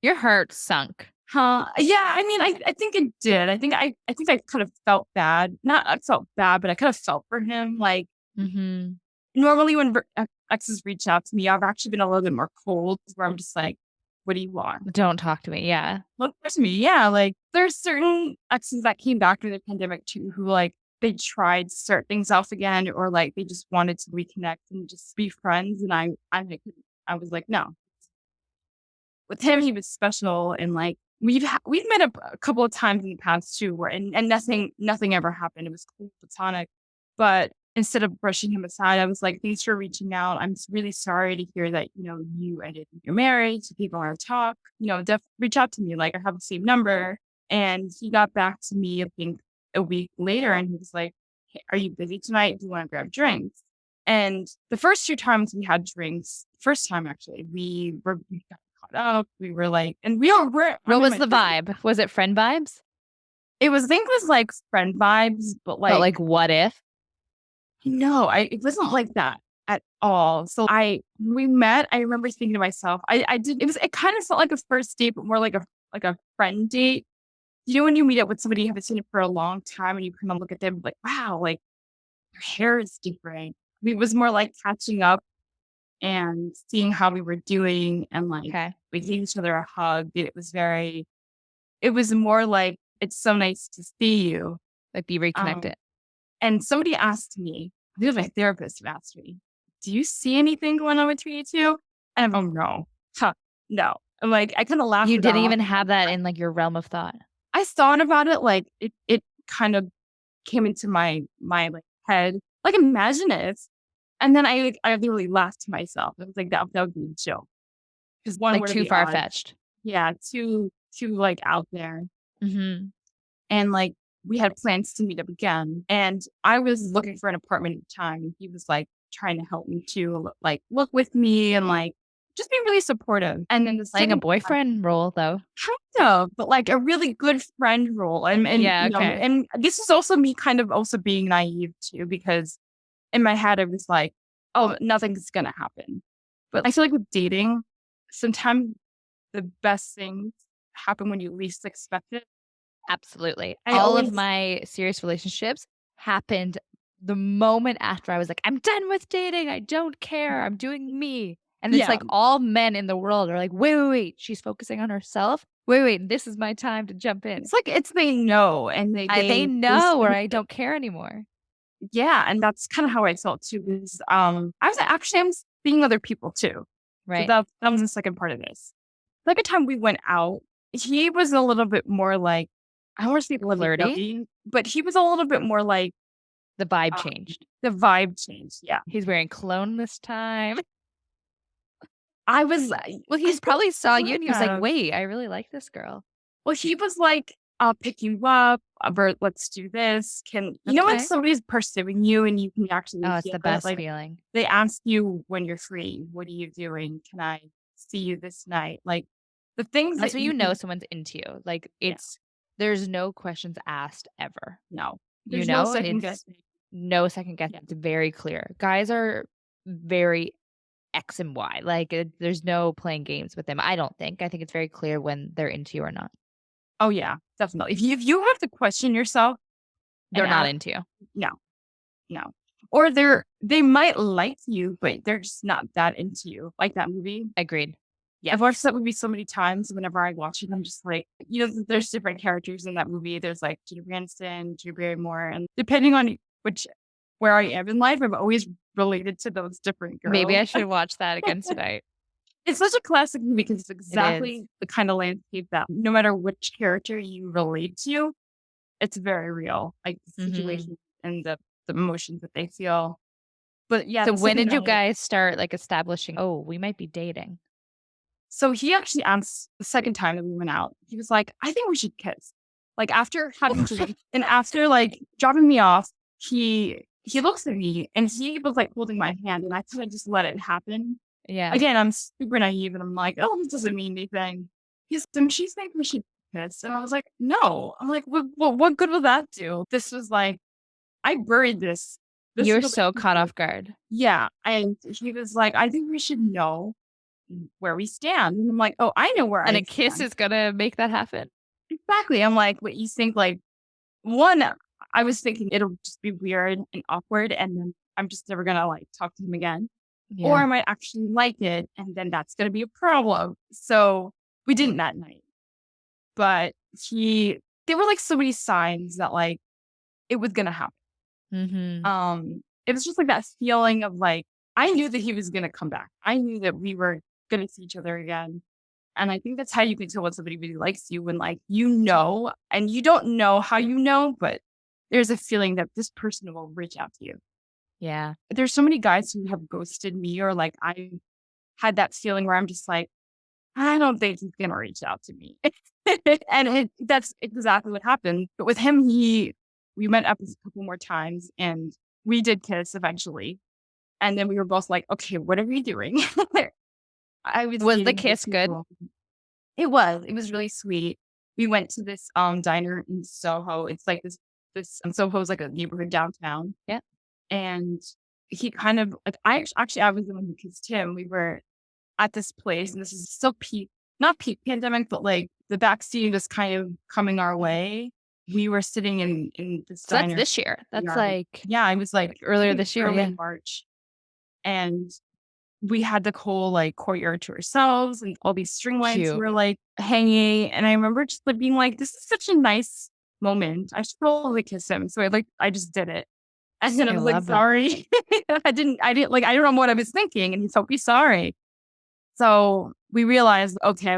A: Your heart sunk.
B: Huh? Yeah, I mean, I think it did. I think I kind of felt bad. Not I felt bad, but I kind of felt for him. Like,
A: Mhm.
B: normally when exes reach out to me, I've actually been a little bit more cold, where I'm just like, "What do you want?"
A: Don't talk to me, yeah.
B: Look to me, yeah, like, there's certain exes that came back through the pandemic too, who, like, they tried to start things off again, or, like, they just wanted to reconnect and just be friends, and like, I was like, "No." With him, he was special, and, like, we've met a couple of times in the past too, where and nothing ever happened. It was cool, platonic, but instead of brushing him aside, I was like, "Thanks for reaching out. I'm really sorry to hear that, you ended your marriage. People want to talk. Reach out to me. Like, I have the same number." And he got back to me, I think, a week later, and he was like, "Hey, are you busy tonight? Do you want to grab drinks?" And the first 2 times we had drinks, first time actually, we got caught up. We were like, and I'm
A: What
B: in
A: was
B: my
A: the
B: 30s.
A: vibe? Was it friend vibes?
B: I think it was like friend vibes, but
A: But,
B: like,
A: like, what if?
B: no, it wasn't like that at all. So when we met, I remember thinking to myself, it kind of felt like a first date, but more like a friend date. You know, when you meet up with somebody you haven't seen it for a long time, and you kind of look at them like, wow, like, your hair is different. It was more like catching up and seeing how we were doing, and like,
A: Okay.
B: we gave each other a hug. It was more like, "It's so nice to see you."
A: Like, be
B: Um,
A: reconnected.
B: and somebody asked me, This is my therapist who asked me, "Do you see anything going on with you two?" And I'm, "Oh, no. Huh, no." I'm like, I kinda laughed
A: You
B: it
A: didn't
B: off.
A: even
B: I'm like,
A: have that in, like, your realm of thought.
B: I thought about it, like, it kind of came into my, like, head, like, imagine if, and then I literally laughed to myself. I was like, "That would be a joke." 'Cause one,
A: Like,
B: what are
A: too
B: the odds?
A: far-fetched.
B: Yeah, too, like, out there.
A: Mhm.
B: And, like, we had plans to meet up again, and I was looking for an apartment at the time, and he was, like, trying to help me to, like, look with me and, like, just be really supportive. And then the
A: Playing a
B: second time,
A: boyfriend role, though.
B: kind of, but, like, a really good friend role, and,
A: Yeah, okay.
B: and this is also me kind of also being naive too, because in my head, I was like, "Oh, nothing's gonna happen." But I feel like with dating, sometimes the best things happen when you least expect it.
A: Absolutely.
B: I
A: All of
B: always
A: my serious relationships happened the moment after I was like, "I'm done with dating. I don't care. I'm doing me." And it's
B: yeah.
A: like all men in the world are like, "Wait, wait, wait. She's focusing on herself. Wait, wait. This is my time to jump in."
B: It's they know, and
A: They
B: they
A: know or
B: see
A: I
B: it.
A: don't care anymore.
B: Yeah, and that's kinda how I felt too, because, I'm seeing other people too. So
A: Right?
B: that was the second part of this. Second time we went out, he was a little bit more like, I don't wanna say
A: Flirty.
B: lovey-dovey, but he was a little bit more like,
A: The vibe
B: um,
A: changed.
B: the vibe changed, yeah.
A: He's wearing cologne this time.
B: I was
A: Well,
B: I
A: he's
B: think
A: probably saw you
B: sort
A: and he was like,
B: of.
A: "Wait, I really like this girl."
B: Well, he was like, "I'll pick you up, let's do this." Can when
A: Okay.
B: somebody's pursuing you and you can actually
A: Oh, it's
B: feel
A: the
B: it?
A: best
B: Like,
A: feeling.
B: they ask you when you're free, "What are you doing? Can I see you this night?" Like, the things
A: That's
B: that
A: when
B: you
A: you know
B: can.
A: someone's into you. Like,
B: Yeah,
A: there's no questions asked ever.
B: no.
A: You
B: There's no
A: know?
B: second
A: It's
B: guessing.
A: no second guess.
B: Yeah.
A: It's very clear. Guys are very X and Y. Like, there's no playing games with them, I don't think. I think it's very clear when they're into you or not.
B: Oh, yeah, definitely. If you have to question yourself and
A: They're not
B: ask,
A: into you.
B: no, no. Or they might like you, but they're just not that into you, like that movie.
A: Agreed.
B: I've
A: Yes.
B: watched that movie so many times. Whenever I watch it, I'm just like, there's different characters in that movie. There's like Jennifer Aniston, Drew Barrymore, and depending on which where I am in life, I'm always related to those different
A: Maybe
B: girls.
A: I should watch that again tonight.
B: It's such a classic movie because it's
A: It is.
B: exactly the kind of landscape that no matter which character you relate to, it's very real. Like the
A: Mhm.
B: situation and the emotions that they feel. But yeah,
A: So
B: the
A: when
B: second
A: did you
B: night.
A: guys start, like, establishing, "Oh, we might be dating?"
B: So he actually asked the second time that we went out, he was like, "I think we should kiss." Like, after having drinks and after, like, dropping me off, he looks at me and he was, like, holding my hand, and I kinda just let it happen.
A: Yeah.
B: Again, I'm super naive, and I'm like, "Oh, this doesn't mean anything." He's, "Don't you think we should kiss?" And I was like, "No." I'm like, What good will that do?" This was like, I buried this. This
A: You're
B: was
A: so caught off guard.
B: yeah, and he was like, "I think we should know where we stand." And I'm like, "Oh, I know where
A: And
B: I
A: a kiss
B: stand."
A: is gonna make that happen?
B: Exactly. I'm like, "What you think?" Like, one, I was thinking it'll just be weird and awkward, and then I'm just never gonna, like, talk to him again. Or
A: Yeah.
B: I might actually like it, and then that's gonna be a problem. So, we didn't that night, but there were, like, so many signs that, like, it was gonna happen.
A: Mhm.
B: It was just, like, that feeling of, like, I knew that he was gonna come back. I knew that we were gonna see each other again. And I think that's how you can tell when somebody really likes you when, like, and you don't know how you know, but there's a feeling that this person will reach out to you.
A: Yeah.
B: There's so many guys who have ghosted me, or, like, I had that feeling where I'm just like, "I don't think he's gonna reach out to me." And that's exactly what happened. But with him, we met up a couple more times, and we did kiss eventually. And then we were both like, "Okay, what are we doing?" I was
A: Was the
B: dating other
A: kiss good?
B: people. It was really sweet. We went to this, diner in Soho. It's like Soho is like a neighborhood downtown,
A: Yeah.
B: and he kind of like, I was the one who kissed him. We were at this place, and this is still not peak pandemic, but, like, the vaccine was kind of coming our way. We were sitting in this
A: So that's
B: diner
A: this year. That's
B: yard.
A: like
B: Yeah, I was, like, I
A: earlier
B: think
A: this year,
B: early
A: yeah.
B: March, and we had the whole, like, courtyard to ourselves, and all these string lights
A: Cute.
B: were, like, hanging, and I remember just, like, being like, "This is such a nice moment. I should probably kiss him." So I just did it, And then I
A: I
B: was like,
A: love that.
B: "Sorry." I don't know what I was thinking, and he's like, "Be sorry." So, we realized, okay,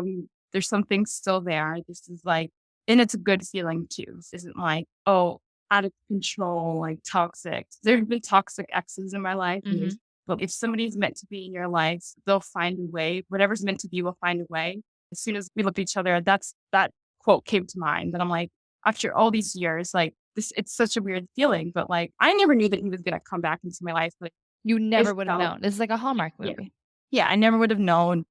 B: there's something still there. This is like and it's a good feeling too. This isn't like, oh, out of control, like toxic. There've been toxic exes in my life, and
A: Mhm.
B: there's but if somebody's meant to be in your life, they'll find a way. Whatever's meant to be will find a way. As soon as we looked at each other, that quote came to mind. And I'm like, after all these years, like this, it's such a weird feeling. But like, I never knew that he was gonna come back into my life. Like,
A: You
B: it
A: never would have
B: felt,
A: known. This is like a Hallmark
B: yeah,
A: movie.
B: yeah, I never would have known.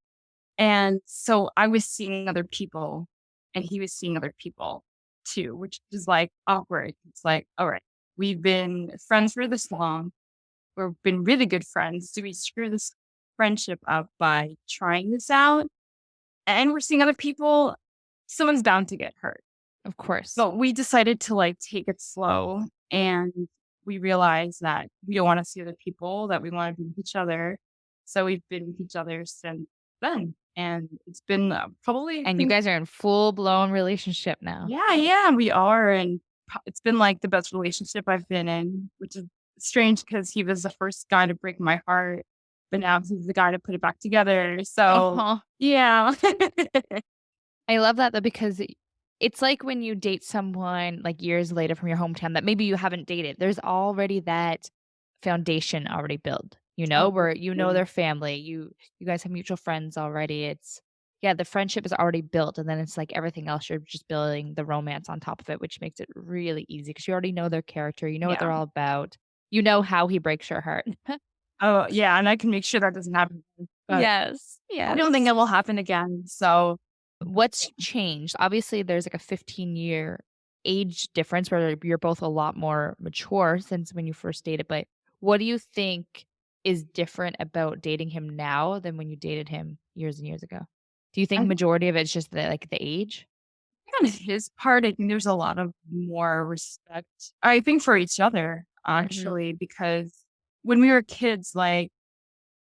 B: And so I was seeing other people and he was seeing other people too, which is like awkward. It's like, all right, we've been friends for this long. We've been really good friends. Do we screw this friendship up by trying this out? And we're seeing other people. Someone's bound to get hurt.
A: Of course.
B: But we decided to like take it slow and we realized that we don't want to see other people, that we want to be with each other. So we've been with each other since then. And it's been probably, I
A: And you
B: think,
A: guys are in full-blown relationship now.
B: yeah, yeah, we are. And it's been like the best relationship I've been in, which is strange because he was the first guy to break my heart. But now he's the guy to put it back together. So,
A: Uh-huh.
B: yeah.
A: I love that though because it's like when you date someone like years later from your hometown that maybe you haven't dated. There's already that foundation already built,
B: Oh,
A: where you know
B: definitely.
A: their family, you guys have mutual friends already. It's yeah, the friendship is already built and then it's like everything else you're just building the romance on top of it, which makes it really easy because you already know their character, you know what
B: Yeah.
A: they're all about. You know how he breaks your heart.
B: Oh, yeah, and I can make sure that doesn't happen again, but
A: Yes,
B: I don't think
A: yes.
B: it will happen again, so
A: What's
B: yeah.
A: changed? Obviously, there's like a 15-year age difference where you're both a lot more mature since when you first dated, but what do you think is different about dating him now than when you dated him years and years ago? Do you
B: I
A: think
B: think
A: majority of it's just the age?
B: on his part, I think there's a lot of more respect, I think, for each other,
A: Mhm,
B: actually, because when we were kids, like,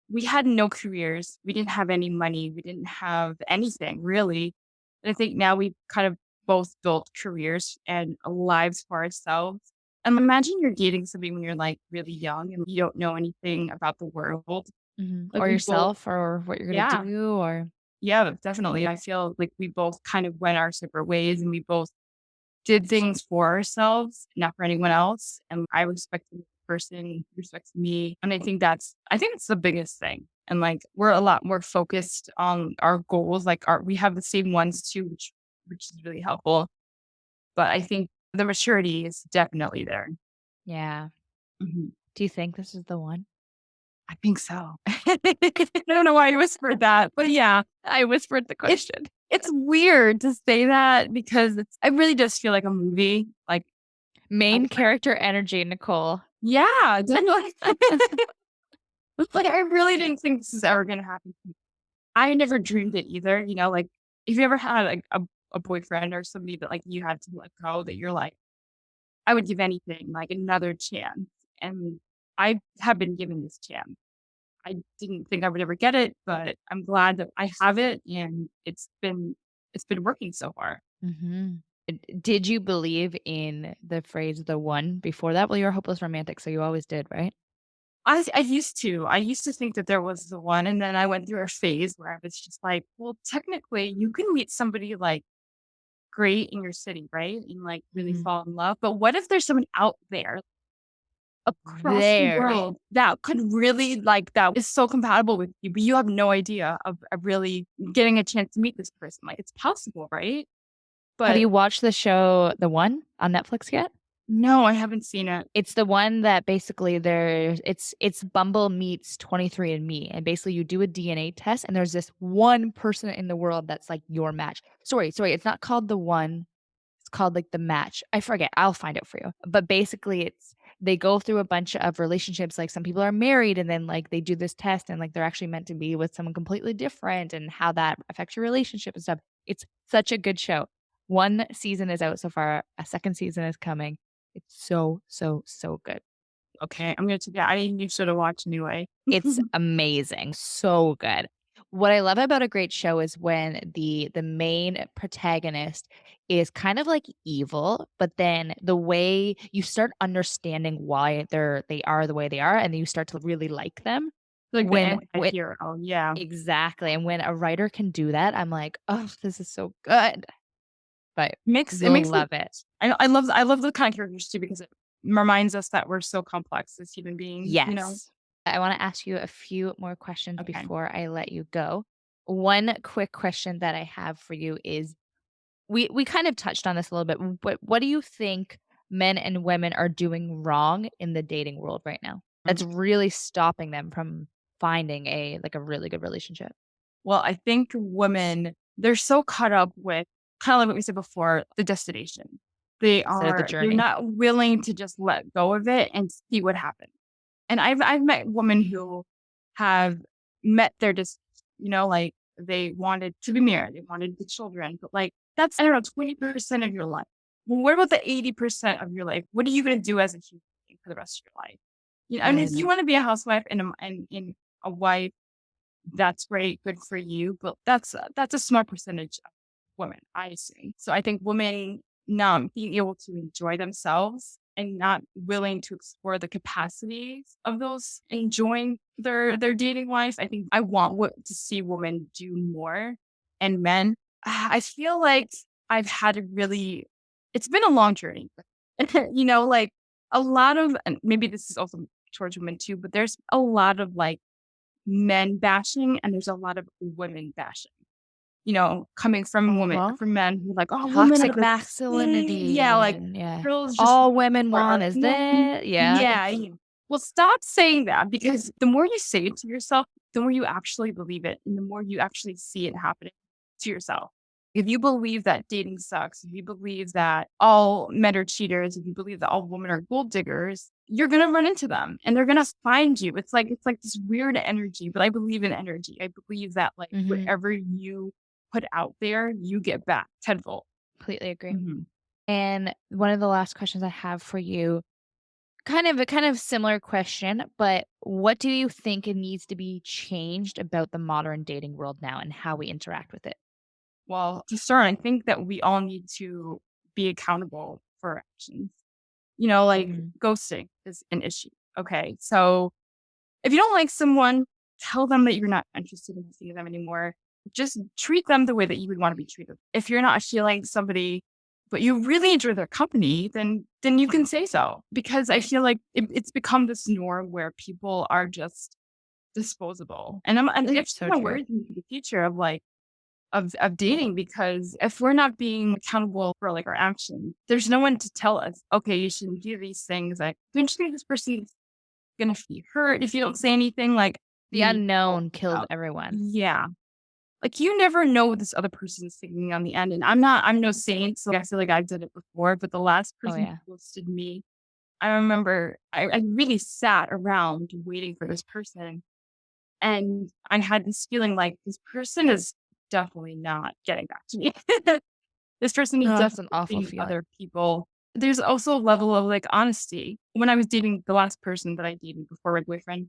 B: we had no careers, we didn't have any money, we didn't have anything, really, and I think now we've kind of both built careers and lives for ourselves, and imagine you're dating somebody when you're, like, really young and you don't know anything about the world.
A: mhm,
B: Like,
A: or
B: we both
A: yourself or what you're gonna
B: yeah.
A: do or
B: Yeah, definitely. I feel like we both kind of went our separate ways and we both did things for ourselves, not for anyone else. And I respected the person, he respects me. And I think it's the biggest thing. And like we're a lot more focused on our goals. Like we have the same ones too, which is really helpful. But I think the maturity is definitely there.
A: yeah.
B: Mhm.
A: Do you think this is the one?
B: I think so. I don't know why I whispered that, but yeah.
A: I whispered the
B: It's
A: question.
B: it's weird to say that because it really does feel like a movie, like, I
A: Main character energy, Nicole.
B: yeah, definitely. It's like, I really didn't think this is ever gonna happen to me. I never dreamed it either, like, if you ever had, like, a boyfriend or somebody that, like, you had to let go that you're like, "I would give anything, like, another chance," and I have been given this chance. I didn't think I would ever get it, but I'm glad that I have it, and it's been working so far.
A: Mhm. Did you believe in the phrase "the one" before that? Well, you're a hopeless romantic, so you always did, right?
B: I used to. I used to think that there was the one, and then I went through a phase where I was just like, "Well, technically, you can meet somebody, like, great in your city, right? And, like, really
A: Mhm.
B: fall in love, but what if there's someone out there across the
A: There.
B: world that could really that is so compatible with you, but you have no idea of really getting a chance to meet this person?" Like, it's possible, right?
A: Have
B: But
A: you watched the show The One on Netflix yet?
B: no, I haven't seen it.
A: It's the one that basically it's Bumble meets 23andMe, and basically you do a DNA test, and there's this one person in the world that's, like, your match. Sorry, it's not called The One. It's called, like, The Match. I forget, I'll find it for you. But basically, it's they go through a bunch of relationships, like, some people are married and then, like, they do this test and, like, they're actually meant to be with someone completely different and how that affects your relationship and stuff. It's such a good show. 1 season is out so far, a 2nd season is coming. It's so, so, so good.
B: Okay, I'm gonna check it out. I need to watch anyway.
A: It's amazing, so good. What I love about a great show is when the main protagonist is kind of like evil, but then the way you start understanding why they are the way they are, and then you start to really like them
B: Like the
A: when
B: anti-hero, yeah.
A: exactly, and when a writer can do that, I'm like, "Oh, this is so good." But
B: It
A: you'll
B: makes me
A: love it.
B: I love the kind of characters too because it reminds us that we're so complex as human beings, you know?
A: Yes. I wanna ask you a few more questions
B: Okay.
A: before I let you go. One quick question that I have for you is we kind of touched on this a little bit, but what do you think men and women are doing wrong in the dating world right now that's
B: Mhm.
A: really stopping them from finding a really good relationship?
B: Well, I think women, they're so caught up with kinda like what we said before, the destination.
A: Instead of the
B: They're
A: journey.
B: not willing to just let go of it and see what happens. And I've met women who have met their you know, like, they wanted to be married, they wanted the children, but, like, that's, I don't know, 20% of your life. Well, what about the 80% of your life? What are you gonna do as a human being for the rest of your life? You know, and if you
A: Yes.
B: wanna be a housewife and a wife, that's great, good for you, but that's a small percentage of women, I assume. So I think women not being able to enjoy themselves and not willing to explore the capacities of those enjoying their dating life. I think I want to see women do more, and men. I feel like I've had a really, it's been a long journey. You know, like a lot of, and maybe this is also towards women too, but there's a lot of like men bashing and there's a lot of women bashing, you know, coming from
A: Uh-huh.
B: from men who are like, "Oh, women are
A: Toxic
B: the same." Yeah,
A: masculinity
B: like,
A: and yeah.
B: girls just
A: All women want
B: are
A: is
B: men.
A: that yeah.
B: Yeah, well, stop saying that because the more you say it to yourself, the more you actually believe it and the more you actually see it happening to yourself. If you believe that dating sucks, if you believe that all men are cheaters, if you believe that all women are gold diggers, you're gonna run into them and they're gonna find you. It's like this weird energy, but I believe in energy. I believe that like
A: Mhm.
B: whatever you put out there, you get back tenfold.
A: Completely agree.
B: Mhm.
A: And one of the last questions I have for you, kind of similar question, but what do you think it needs to be changed about the modern dating world now and how we interact with it?
B: Well, to start, I think that we all need to be accountable for our actions. You know, like
A: Mhm.
B: ghosting is an issue. Okay. So if you don't like someone, tell them that you're not interested in seeing them anymore. Just treat them the way that you would want to be treated. If you're not feeling somebody, but you really enjoy their company, then you can say so. Because I feel like it's become this norm where people are just disposable. And it's
A: So
B: kind of
A: true.
B: worries me for the future of like of dating because if we're not being accountable for like our actions, there's no one to tell us, okay, you shouldn't do these things. Like, don't you think this person's gonna be hurt if you don't say anything? Like,
A: The
B: you need to help
A: unknown
B: them
A: kills
B: out.
A: everyone.
B: Yeah. Like you never know what this other person's thinking on the end. And I'm no saint, so I feel like I've done it before. But the last
A: Oh,
B: person
A: yeah.
B: who ghosted me, I remember I really sat around waiting for this person. And I had this feeling like this person is definitely not getting back to me. This person is
A: Oh, that's an
B: definitely
A: awful
B: seeing
A: feeling.
B: other people. There's also a level of like honesty. When I was dating the last person that I dated before my boyfriend,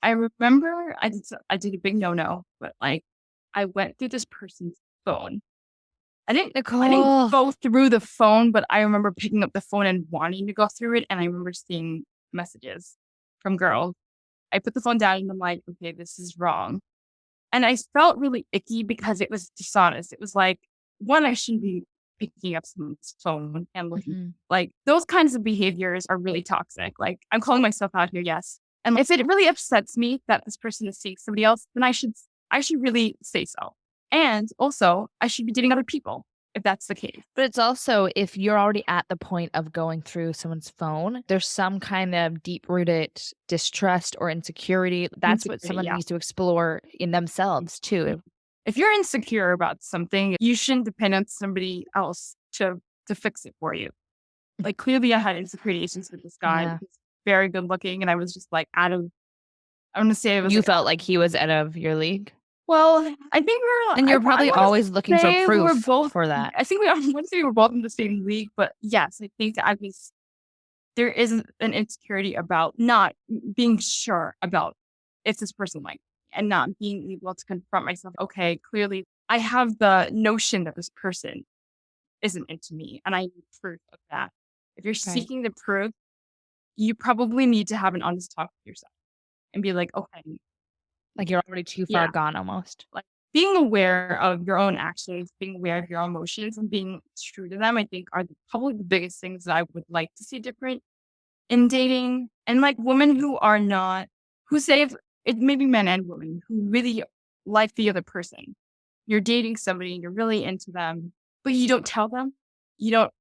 B: I remember I did a big no-no, but like I went through this person's phone. I didn't
A: Nicole.
B: go through the phone, but I remember picking up the phone and wanting to go through it. And I remember seeing messages from girls. I put the phone down and I'm like, okay, this is wrong. And I felt really icky because it was dishonest. It was like, one, I shouldn't be picking up someone's phone and looking.
A: Mhm.
B: Like those kinds of behaviors are really toxic. Like I'm calling myself out here, yes. And if it really upsets me that this person is seeing somebody else, then I should really say so. And also I should be dating other people if that's the case.
A: But it's also if you're already at the point of going through someone's phone, there's some kind of deep-rooted distrust or insecurity. That's what
B: Insecurity,
A: someone
B: yeah.
A: needs to explore in themselves too.
B: If you're insecure about something, you shouldn't depend on somebody else to fix it for you. Like, clearly I had insecurities with this guy.
A: Yeah.
B: He's very good looking, and I was just, like, I wanna say I was,
A: You
B: like,
A: felt like he was out of your league?
B: well, I think
A: And you're
B: I
A: probably
B: wanna
A: always looking for
B: say we were
A: proof
B: both,
A: for that.
B: I think I wanna say we were both in the same league, but yes, I think I was, there is an insecurity about not being sure about if this person liked me. and not being able to confront myself. Okay, clearly I have the notion that this person isn't into me and I need proof of that. If you're
A: Right.
B: seeking the proof, you probably need to have an honest talk with yourself and be like, okay,
A: Like you're already too far
B: yeah,
A: gone almost.
B: like being aware of your own actions, being aware of your own emotions and being true to them, I think are probably the biggest things that I would like to see different in dating. And like women who are not, who say, if it may be men and women who really like the other person. You're dating somebody and you're really into them, but you don't tell them. You don't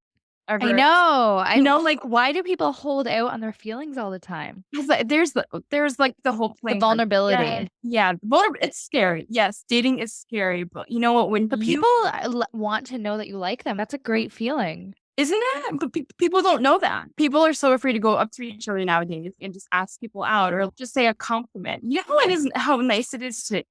A: I
B: ever,
A: know.
B: like,
A: Why do people hold out on their feelings all the time?
B: 'cause, there's, like, the whole
A: The
B: playing hard to
A: vulnerability.
B: get. Yeah, it's scary. Yes, dating is scary, but you know what? When
A: But
B: you
A: people want to know that you like them. That's a great feeling.
B: isn't it? But people don't know that. People are so afraid to go up to each other nowadays and just ask people out or just say a compliment. You know how nice it is to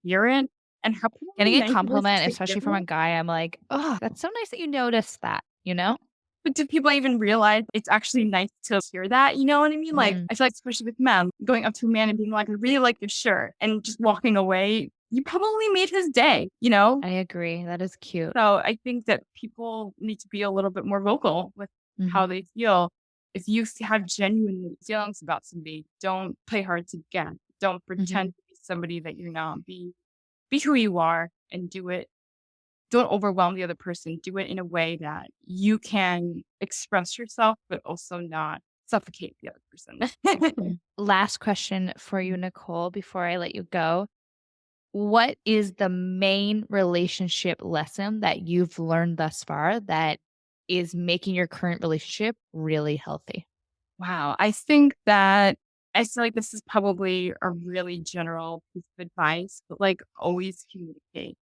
B: hear it and how
A: Getting a
B: nice it is
A: compliment,
B: to
A: especially
B: give
A: from a
B: it?
A: guy, I'm like, "Oh, that's so nice that you noticed that," you know?
B: But do people even realize it's actually nice to hear that? You know what I mean? Like,
A: Mm,
B: I feel like especially with men, going up to a man and being like, "I really like your shirt," and just walking away, you probably made his day, you know?
A: I agree. That is cute.
B: So I think that people need to be a little bit more vocal with how
A: Mhm,
B: they feel. If you have genuine feelings about somebody, don't play hard to get. Don't
A: mhm.
B: pretend to be somebody that you're not. Be who you are and do it. Don't overwhelm the other person. Do it in a way that you can express yourself, but also not suffocate the other person.
A: Last question for you, Nicole, before I let you go. What is the main relationship lesson that you've learned thus far that is making your current relationship really healthy?
B: Wow. I think that I feel like this is probably a really general piece of advice, but like always communicate.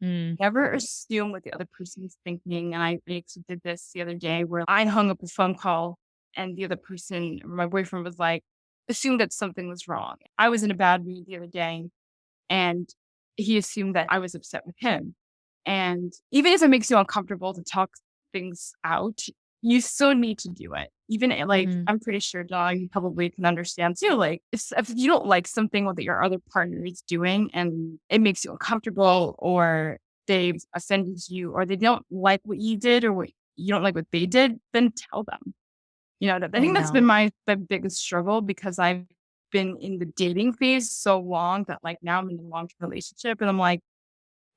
A: Mm,
B: Never assume what the other person is thinking. And I actually did this the other day where I hung up a phone call and the other person, my boyfriend was like, assumed that something was wrong. I was in a bad mood the other day and he assumed that I was upset with him. And even if it makes you uncomfortable to talk things out, you still need to do it. Even like,
A: mhm.
B: I'm pretty sure, Dog, you probably can understand too. Like, if you don't like something that your other partner is doing and it makes you uncomfortable, or they've offended you, or they don't like what you did, or what you don't like what they did, then tell them. You know, I
A: I
B: think that's
A: know.
B: been the biggest struggle because I've been in the dating phase so long that like now I'm in a long-term relationship and I'm like,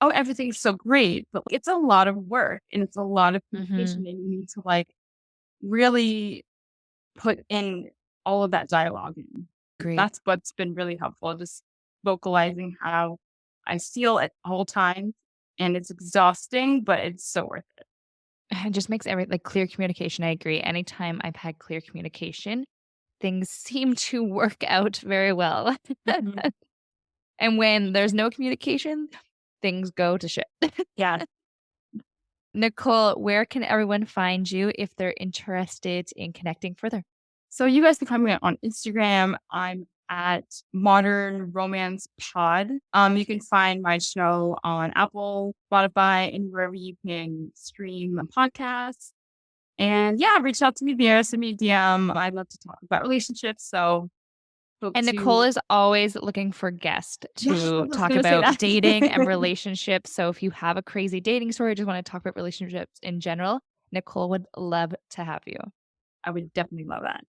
B: oh, everything's so great, but it's a lot of work and it's a lot of
A: Mhm.
B: communication and you need to like really put in all of that dialogue in.
A: Agreed.
B: That's what's been really helpful, just vocalizing how I feel at all times. And it's exhausting, but it's so worth it.
A: It just makes clear communication. I agree. Anytime I've had clear communication, things seem to work out very well.
B: Mhm.
A: And when there's no communication, things go to shit.
B: Yeah.
A: Nicole, where can everyone find you if they're interested in connecting further?
B: So you guys can find me on Instagram. I'm at Modern Romance Pod. You can find my show on Apple, Spotify, and wherever you can stream podcasts. And yeah, reach out to me there, send me a DM. I love to talk about relationships. So hope
A: And Nicole
B: to
A: is always looking for guests
B: yeah, I
A: to
B: was
A: talk
B: gonna say
A: about
B: that.
A: dating and relationships. So if you have a crazy dating story, just want to talk about relationships in general, Nicole would love to have you.
B: I would definitely love that.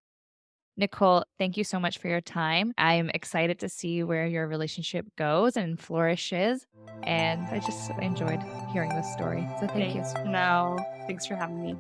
A: Nicole, thank you so much for your time. I am excited to see where your relationship goes and flourishes. And I just enjoyed hearing this story. So thank you.
B: Thanks, Janelle. Thanks for having me.